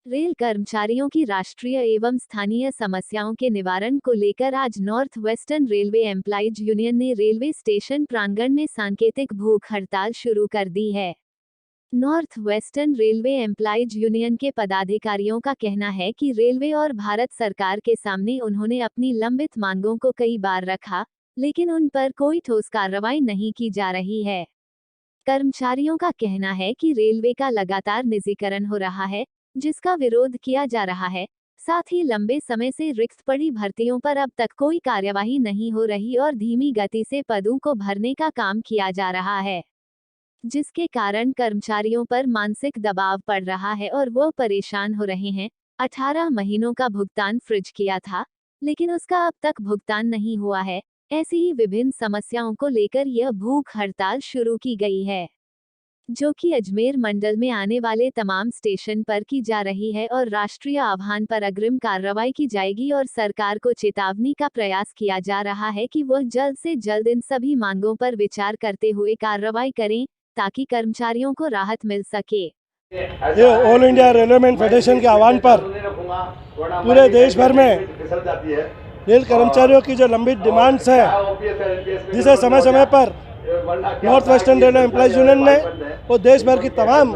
Rail कर्मचारियों की राष्ट्रीय एवं स्थानीय समस्याओं के निवारण को लेकर आज north western railway employees union ने रेलवे स्टेशन प्रांगण में सांकेतिक भूख हड़ताल शुरू कर दी है। North western railway employees union के पदाधिकारियों का कहना है कि रेलवे और भारत सरकार के सामने उन्होंने अपनी लंबित मांगों को कई बार रखा, लेकिन उन पर कोई ठोस कार्रवाई नहीं की जा रही है। कर्मचारियों का कहना है कि रेलवे का लगातार निजीकरण हो रहा है, जिसका विरोध किया जा रहा है। साथ ही लंबे समय से रिक्त पड़ी भर्तियों पर अब तक कोई कार्यवाही नहीं हो रही और धीमी गति से पदों को भरने का काम किया जा रहा है, जिसके कारण कर्मचारियों पर मानसिक दबाव पड़ रहा है और वो परेशान हो रहे हैं। 18 महीनों का भुगतान फ्रिज किया था, लेकिन उसका अब तक भुगतान नहीं हुआ है। ऐसी ही विभिन्न समस्याओं को लेकर यह भूख हड़ताल शुरू की गई है, जो कि अजमेर मंडल में आने वाले तमाम स्टेशन पर की जा रही है और राष्ट्रीय आह्वान पर अग्रिम कार्रवाई की जाएगी और सरकार को चेतावनी का प्रयास किया जा रहा है कि वह जल्द से जल्द इन सभी मांगों पर विचार करते हुए कार्रवाई करें, ताकि कर्मचारियों को राहत मिल सके। ये ऑल इंडिया रेलवे फेडरेशन के आह्वान पर पूरे देश भर में रेल कर्मचारियों की जो लंबित डिमांड्स है, जिसे समय समय पर north western railway employees union ने और देश भर की तमाम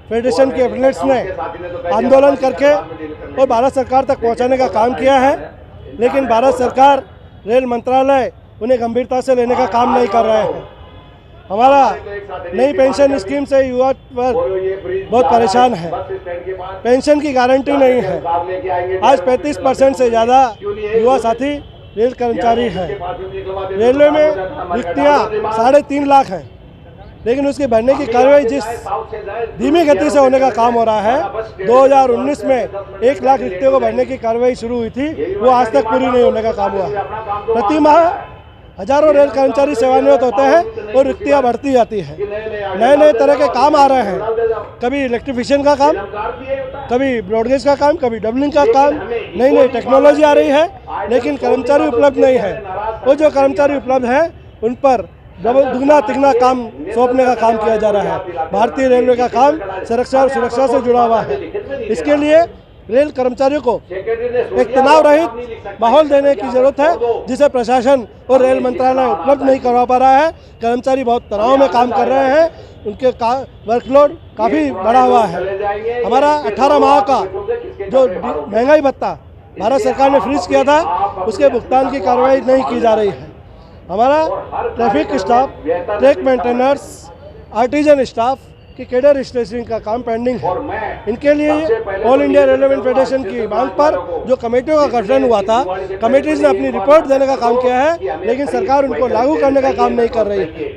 फेडरेशन के एफिलिएट्स ने आंदोलन करके और भारत सरकार तक पहुंचाने का काम किया है, लेकिन भारत सरकार, रेल मंत्रालय उन्हें गंभीरता से लेने का काम नहीं कर रहे हैं। हमारा नई पेंशन स्कीम से युवा पर बहुत परेशान है। पेंशन की गारंटी नहीं है। आज 35% से ज़्यादा युवा साथी रेल कर्मचारी हैं। रेलवे में रिक्तियाँ 3.5 लाख हैं, लेकिन उसकी भरने की कार्रवाई जिस धीमी गति से होने का काम हो रहा है, 2019 में 1 लाख रिक्तियों को भरने की कार्रवाई शुरू हुई थी, वो आज तक पूरी नहीं होने का काम हुआ। प्रति माह हजारों रेल कर्मचारी सेवानिवृत्त होते हैं और रिक्तियाँ बढ़ती जाती हैं। नए नए तरह के काम आ रहे हैं, कभी इलेक्ट्रिफिकेशन का काम, कभी ब्रॉडगेज का काम, कभी डबलिंग का काम, नई नई टेक्नोलॉजी आ रही है, लेकिन कर्मचारी उपलब्ध नहीं है। वो जो कर्मचारी उपलब्ध हैं उन पर दुगना तिगना काम सौंपने का काम किया जा रहा है। भारतीय रेलवे का काम सुरक्षा और सुरक्षा से जुड़ा हुआ है। इसके लिए रेल कर्मचारियों को एक तनाव रहित माहौल देने की जरूरत है, जिसे प्रशासन और रेल मंत्रालय उपलब्ध नहीं करवा पा रहा है। कर्मचारी बहुत तनाव में काम कर रहे हैं, उनके वर्कलोड काफ़ी बढ़ा हुआ है। हमारा 18 माह का जो महंगाई भत्ता भारत सरकार ने फ्रीज किया था, उसके भुगतान की कार्रवाई नहीं की जा रही है। हमारा traffic staff, track maintainers, artisan staff की कैडर रजिस्ट्रेशन का काम पेंडिंग है। इनके लिए ऑल इंडिया रेलवे फेडरेशन की मांग पर जो कमेटियों का गठन हुआ था, कमेटीज ने अपनी रिपोर्ट देने का काम किया है, लेकिन सरकार उनको लागू करने का काम नहीं कर रही है।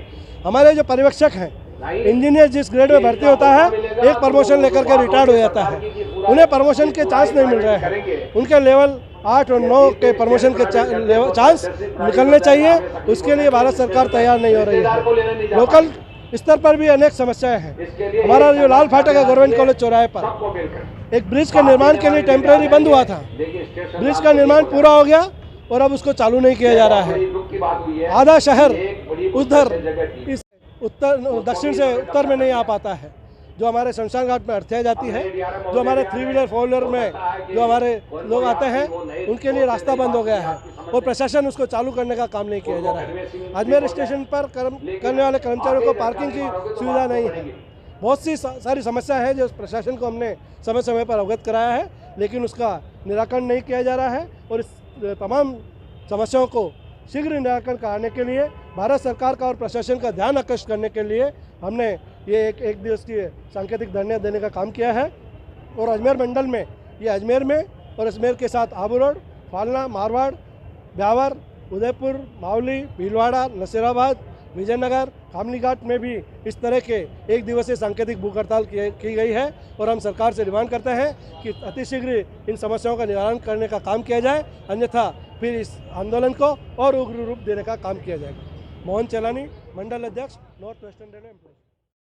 हमारे जो पर्यवेक्षक हैं, इंजीनियर जिस ग्रेड में भर्ती होता है, एक प्रमोशन लेकर के रिटायर्ड हो जाता है, उन्हें प्रमोशन के चांस नहीं मिल रहे हैं। उनके लेवल 8 और 9 के प्रमोशन के चांस निकलने चाहिए, उसके लिए भारत सरकार तैयार नहीं हो रही है। लोकल स्तर पर भी अनेक समस्याएं हैं। हमारा जो लाल फाटक है गवर्नमेंट कॉलेज चौराहे पर, एक ब्रिज के निर्माण के लिए टेम्परेरी बंद हुआ था। ब्रिज का निर्माण पूरा हो गया और अब उसको चालू नहीं किया जा रहा है। आधा शहर उधर इस उत्तर दक्षिण से उत्तर में नहीं आ पाता है। जो हमारे शमशान घाट में अर्थिया जाती है, जो हमारे 3 व्हीलर 4 व्हीलर में जो हमारे लोग आते हैं, उनके लिए रास्ता बंद हो गया है और प्रशासन उसको चालू करने का काम नहीं किया जा रहा है। अजमेर स्टेशन पर करने वाले कर्मचारियों को पार्किंग की सुविधा नहीं है। बहुत सी सारी समस्या है जो प्रशासन को हमने समय समय पर अवगत कराया है, लेकिन उसका निराकरण नहीं किया जा रहा है। और इस तमाम समस्याओं को शीघ्र निराकरण कराने के लिए भारत सरकार का और प्रशासन का ध्यान आकर्षित करने के लिए हमने ये एक दिवसीय सांकेतिक धरना देने का काम किया है। और अजमेर मंडल में, ये अजमेर में और अजमेर के साथ आबू रोड, फालना, मारवाड़, ब्यावर, उदयपुर, मावली, भीलवाड़ा, नसीराबाद, विजयनगर, खामली घाट में भी इस तरह के एक दिवसीय सांकेतिक भूख हड़ताल की गई है। और हम सरकार से डिमांड करते हैं कि अतिशीघ्र इन समस्याओं का निवारण करने का काम किया जाए, अन्यथा फिर इस आंदोलन को और उग्र रूप देने का काम किया जाएगा। मोहन चेलानी, मंडल अध्यक्ष, नॉर्थ वेस्टर्न रेलवे एम्प्लॉइज।